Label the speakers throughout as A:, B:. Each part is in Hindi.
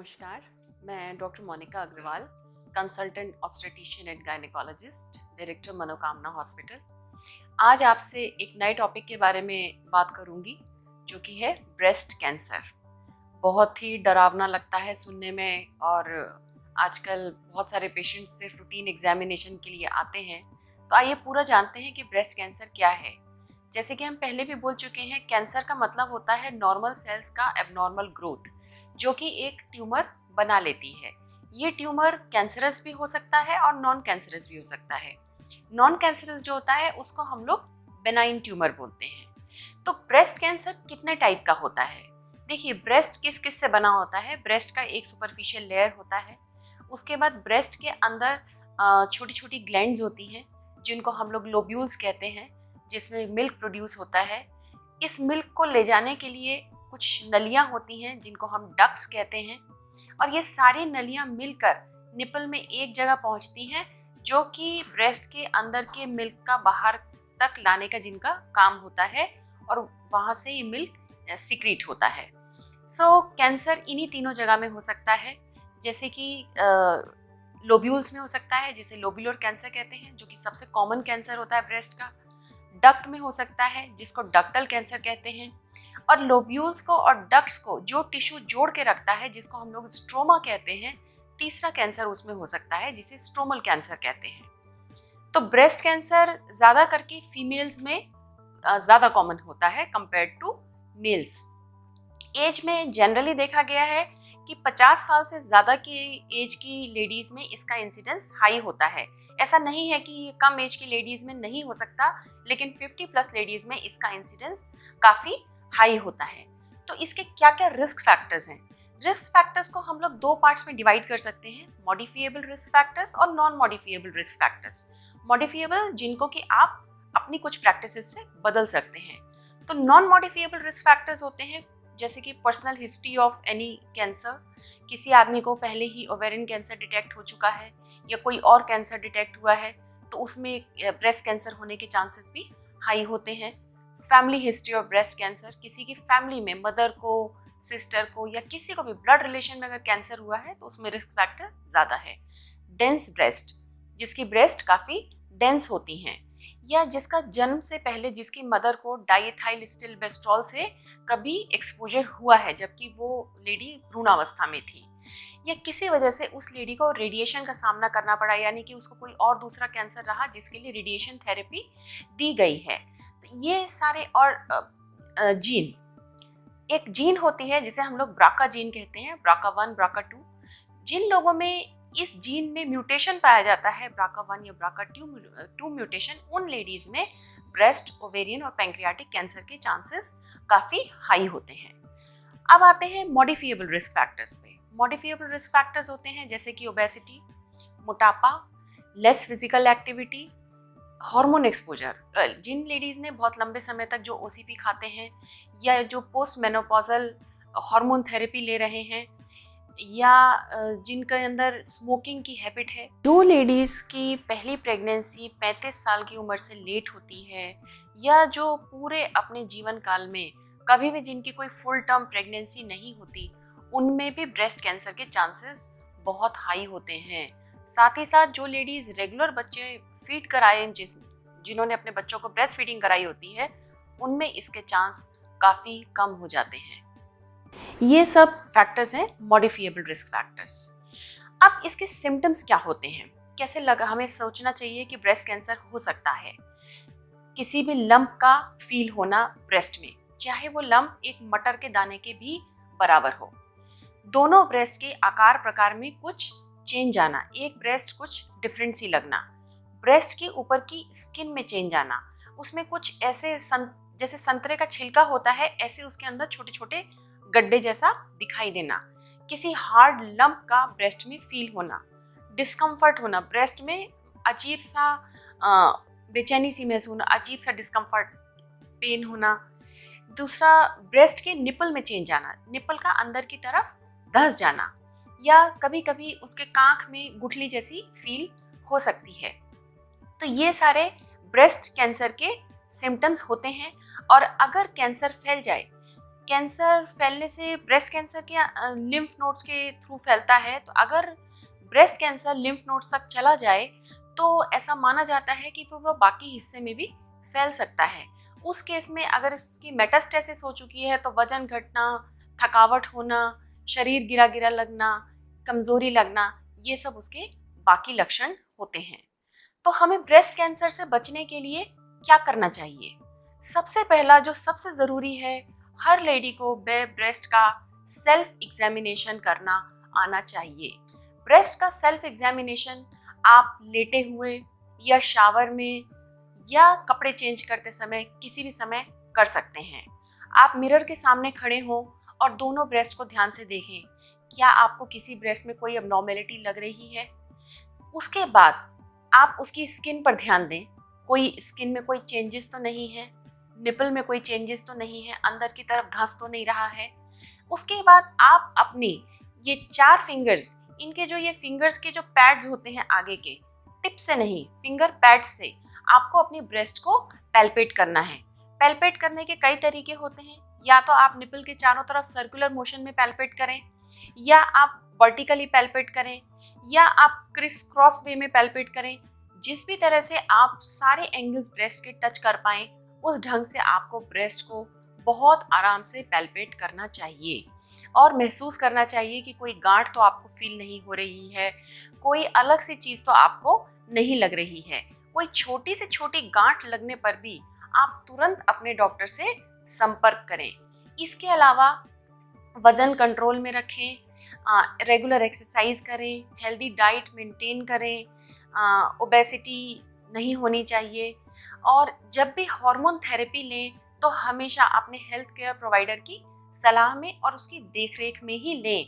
A: नमस्कार, मैं doctor Monika Agarwal, consultant obstetrician and gynaecologist, director Manokamna hospital. आज आपसे एक नए टॉपिक के बारे में बात करूंगी, जो कि है ब्रेस्ट कैंसर। बहुत ही डरावना लगता है सुनने में, और आजकल बहुत सारे पेशेंट्स सिर्फ रूटीन एग्जामिनेशन के लिए आते हैं। तो आइए पूरा जानते हैं कि ब्रेस्ट कैंसर क्या है। जैसे कि हम पहले भी बोल चुके हैं, कैंसर का मतलब होता है नॉर्मल सेल्स का एबनॉर्मल ग्रोथ, जो कि एक ट्यूमर बना लेती है। ये ट्यूमर कैंसरस भी हो सकता है और नॉन कैंसरस भी हो सकता है। नॉन कैंसरस जो होता है उसको हम लोग बेनाइन ट्यूमर बोलते हैं। तो ब्रेस्ट कैंसर कितने टाइप का होता है? देखिए, ब्रेस्ट किस किस से बना होता है। ब्रेस्ट का एक सुपरफिशियल लेयर होता है, उसके बाद ब्रेस्ट के अंदर छोटी छोटी ग्लैंड्स होती हैं, जिनको हम लोग लोब्यूल्स कहते हैं, जिसमें मिल्क प्रोड्यूस होता है। इस मिल्क को ले जाने के लिए कुछ नलियां होती हैं, जिनको हम डक्ट्स कहते हैं, और ये सारी नलियां मिलकर निपल में एक जगह पहुंचती हैं, जो कि ब्रेस्ट के अंदर के मिल्क का बाहर तक लाने का जिनका काम होता है, और वहां से ये मिल्क सीक्रेट होता है। कैंसर इन्हीं तीनों जगह में हो सकता है। जैसे कि लोब्यूल्स में हो सकता है, जिसे लोब्यूलर कैंसर कहते हैं, जो कि सबसे कॉमन कैंसर होता है ब्रेस्ट का। डक्ट में हो सकता है, जिसको डक्टल कैंसर कहते हैं। और लोब्यूल्स को और डक्ट्स को जो टिश्यू जोड़ के रखता है, जिसको हम लोग स्ट्रोमा कहते हैं, तीसरा कैंसर उसमें हो सकता है, जिसे स्ट्रोमल कैंसर कहते हैं। तो ब्रेस्ट कैंसर ज्यादा करके फीमेल्स में ज्यादा कॉमन होता है कंपेयर्ड टू मेल्स। एज में जनरली देखा गया है कि 50 साल से ज़्यादा की एज की लेडीज़ में इसका इंसिडेंस हाई होता है। ऐसा नहीं है कि ये कम एज की लेडीज़ में नहीं हो सकता, लेकिन 50 प्लस लेडीज़ में इसका इंसिडेंस काफ़ी हाई होता है। तो इसके क्या क्या रिस्क फैक्टर्स हैं? रिस्क फैक्टर्स को हम लोग दो पार्ट्स में डिवाइड कर सकते हैं, मॉडिफिएबल रिस्क फैक्टर्स और non modifiable risk factors. Modifiable जिनको कि आप अपनी कुछ प्रैक्टिसेस से बदल सकते हैं। तो नॉन मॉडिफिएबल रिस्क फैक्टर्स होते हैं, जैसे कि personal history of any cancer. किसी आदमी को पहले ही ओवेरियन कैंसर डिटेक्ट हो चुका है, या कोई और कैंसर डिटेक्ट हुआ है, तो उसमें ब्रेस्ट कैंसर होने के चांसेस भी हाई होते हैं। Family history of breast cancer, किसी की फैमिली में मदर को, सिस्टर को, या किसी को भी ब्लड रिलेशन में अगर कैंसर हुआ है, तो उसमें रिस्क फैक्टर ज़्यादा है। डेंस ब्रेस्ट, जिसकी ब्रेस्ट काफ़ी डेंस होती हैं, या जिसका जन्म से पहले जिसकी मदर को डाइएथाइलस्टिलबेस्ट्रॉल से कभी एक्सपोजर हुआ है, जबकि वो लेडी भ्रूणावस्था में थी, या किसी वजह से उस लेडी को रेडिएशन का सामना करना पड़ा, यानी कि उसको कोई और दूसरा कैंसर रहा जिसके लिए रेडिएशन थेरेपी दी गई है। तो ये सारे, और जीन, एक जीन होती है जिसे हम लोग ब्राका जीन कहते हैं, BRCA1 BRCA2। जिन लोगों में इस जीन में म्यूटेशन पाया जाता है, BRCA1 या BRCA2 म्यूटेशन, उन लेडीज में ब्रेस्ट, ओवेरियन और पैंक्रियाटिक कैंसर के चांसेस काफ़ी हाई होते हैं। अब आते हैं मॉडिफिएबल रिस्क फैक्टर्स पे। मॉडिफिएबल रिस्क फैक्टर्स होते हैं जैसे कि ओबेसिटी, मोटापा, less physical activity, hormone exposure. जिन लेडीज़ ने बहुत लंबे समय तक जो ओसीपी खाते हैं, या जो पोस्ट मेनोपॉजल हार्मोन थेरेपी ले रहे हैं, या जिनके अंदर स्मोकिंग की हैबिट है। जो लेडीज़ की पहली प्रेगनेंसी 35 साल की उम्र से लेट होती है, या जो पूरे अपने जीवन काल में कभी भी जिनकी कोई फुल टर्म प्रेगनेंसी नहीं होती, उनमें भी ब्रेस्ट कैंसर के चांसेस बहुत हाई होते हैं। साथ ही साथ जो लेडीज़ रेगुलर बच्चे फीड कराए, जिन्होंने अपने बच्चों को ब्रेस्ट फीडिंग कराई होती है, उनमें इसके चांस काफ़ी कम हो जाते हैं। ये सब फैक्टर्स हैं मॉडिफिएबल रिस्क फैक्टर्स। अब इसके सिम्टम्स क्या होते हैं, कैसे लगा हमें सोचना चाहिए कि ब्रेस्ट कैंसर हो सकता है? किसी भी लंप का फील होना ब्रेस्ट में, चाहे वो लंप एक मटर के दाने के भी बराबर हो। दोनों ब्रेस्ट के आकार प्रकार में कुछ चेंज आना, एक ब्रेस्ट कुछ डिफरेंट सी लगना, ब्रेस्ट के ऊपर की स्किन में चेंज आना, उसमें कुछ ऐसे जैसे संतरे का छिलका होता है, ऐसे उसके अंदर छोटे छोटे गड्ढे जैसा दिखाई देना, किसी हार्ड लंप का ब्रेस्ट में फील होना, डिस्कम्फर्ट होना, ब्रेस्ट में अजीब सा बेचैनी सी महसूस होना, अजीब सा डिस्कम्फर्ट, पेन होना। दूसरा, ब्रेस्ट के निपल में चेंज आना, निपल का अंदर की तरफ धंस जाना, या कभी कभी उसके कांख में गुठली जैसी फील हो सकती है। तो ये सारे ब्रेस्ट कैंसर के सिम्टम्स होते हैं। और अगर कैंसर फैल जाए कैंसर फैलने से ब्रेस्ट कैंसर के लिम्फ नोड्स के थ्रू फैलता है, तो अगर ब्रेस्ट कैंसर लिम्फ नोड्स तक चला जाए तो ऐसा माना जाता है कि फिर वो बाकी हिस्से में भी फैल सकता है। उस केस में अगर इसकी मेटास्टेसिस हो चुकी है तो वजन घटना, थकावट होना, शरीर गिरा गिरा लगना, कमजोरी लगना, ये सब उसके बाकी लक्षण होते हैं। तो हमें ब्रेस्ट कैंसर से बचने के लिए क्या करना चाहिए? सबसे पहला जो सबसे ज़रूरी है, हर लेडी को ब्रेस्ट का सेल्फ एग्जामिनेशन करना आना चाहिए। ब्रेस्ट का सेल्फ एग्जामिनेशन आप लेटे हुए या शावर में या कपड़े चेंज करते समय किसी भी समय कर सकते हैं। आप मिरर के सामने खड़े हों और दोनों ब्रेस्ट को ध्यान से देखें, क्या आपको किसी ब्रेस्ट में कोई अबनॉर्मेलिटी लग रही है। उसके बाद आप उसकी स्किन पर ध्यान दें, कोई स्किन में कोई चेंजेस तो नहीं है, निपल में कोई चेंजेस तो नहीं है, अंदर की तरफ धंस तो नहीं रहा है। उसके बाद आप अपने ये 4 फिंगर्स, इनके जो ये फिंगर्स के जो पैड्स होते हैं आगे के, टिप से नहीं, फिंगर पैड से आपको अपनी ब्रेस्ट को पैल्पेट करना है। पैल्पेट करने के कई तरीके होते हैं, या तो आप निपल के चारों तरफ सर्कुलर मोशन में पैल्पेट करें, या आप वर्टिकली पैल्पेट करें, या आप क्रिस क्रॉस वे में पैल्पेट करें। जिस भी तरह से आप सारे एंगल्स ब्रेस्ट के टच कर पाएं, उस ढंग से आपको ब्रेस्ट को बहुत आराम से पैल्पेट करना चाहिए और महसूस करना चाहिए कि कोई गांठ तो आपको फील नहीं हो रही है, कोई अलग सी चीज़ तो आपको नहीं लग रही है। कोई छोटी से छोटी गांठ लगने पर भी आप तुरंत अपने डॉक्टर से संपर्क करें। इसके अलावा वज़न कंट्रोल में रखें, रेगुलर एक्सरसाइज करें, हेल्दी डाइट मेंटेन करें, ओबेसिटी नहीं होनी चाहिए, और जब भी हार्मोन थेरेपी लें तो हमेशा अपने हेल्थ केयर प्रोवाइडर की सलाह में और उसकी देखरेख में ही लें।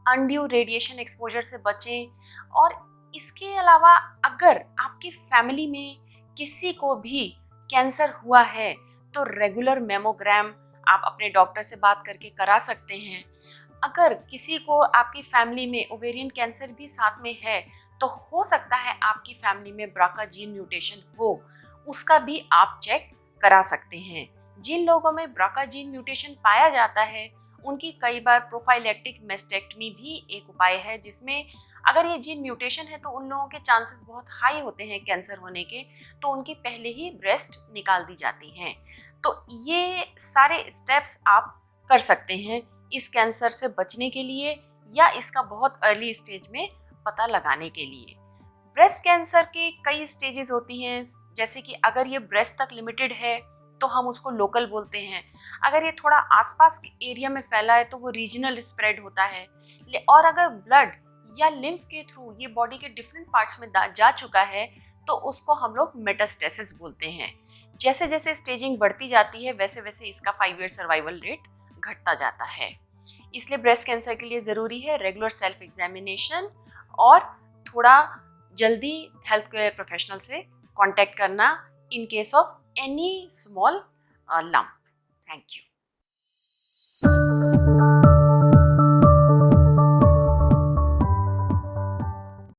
A: अनड्यू रेडिएशन एक्सपोजर से बचें। और इसके अलावा अगर आपकी फैमिली में किसी को भी कैंसर हुआ है तो रेगुलर मेमोग्राम आप अपने डॉक्टर से बात करके करा सकते हैं। अगर किसी को आपकी फैमिली में ओवेरियन कैंसर भी साथ में है तो हो सकता है आपकी फैमिली में ब्राका जीन म्यूटेशन हो, उसका भी आप चेक करा सकते हैं। जिन लोगों में ब्राका जीन म्यूटेशन पाया जाता है उनकी कई बार प्रोफाइलेक्टिक मेस्टेक्टमी भी एक उपाय है, जिसमें अगर ये जीन म्यूटेशन है तो उन लोगों के चांसेस बहुत हाई होते हैं कैंसर होने के, तो उनकी पहले ही ब्रेस्ट निकाल दी जाती हैं। तो ये सारे स्टेप्स आप कर सकते हैं इस कैंसर से बचने के लिए या इसका बहुत अर्ली स्टेज में पता लगाने के लिए। ब्रेस्ट कैंसर के कई स्टेजेस होती हैं, जैसे कि अगर ये ब्रेस्ट तक लिमिटेड है तो हम उसको लोकल बोलते हैं, अगर ये थोड़ा आसपास के एरिया में फैला है तो वो रीजनल स्प्रेड होता है, और अगर ब्लड या लिम्फ के थ्रू ये बॉडी के डिफरेंट पार्ट्स में जा चुका है तो उसको हम लोग मेटास्टेसिस बोलते हैं। जैसे जैसे स्टेजिंग बढ़ती जाती है वैसे वैसे इसका 5 ईयर सर्वाइवल रेट घटता जाता है। इसलिए ब्रेस्ट कैंसर के लिए ज़रूरी है रेगुलर सेल्फ एग्जामिनेशन और थोड़ा जल्दी हेल्थ केयर प्रोफेशनल से कांटेक्ट करना in case of any small lump. Thank you.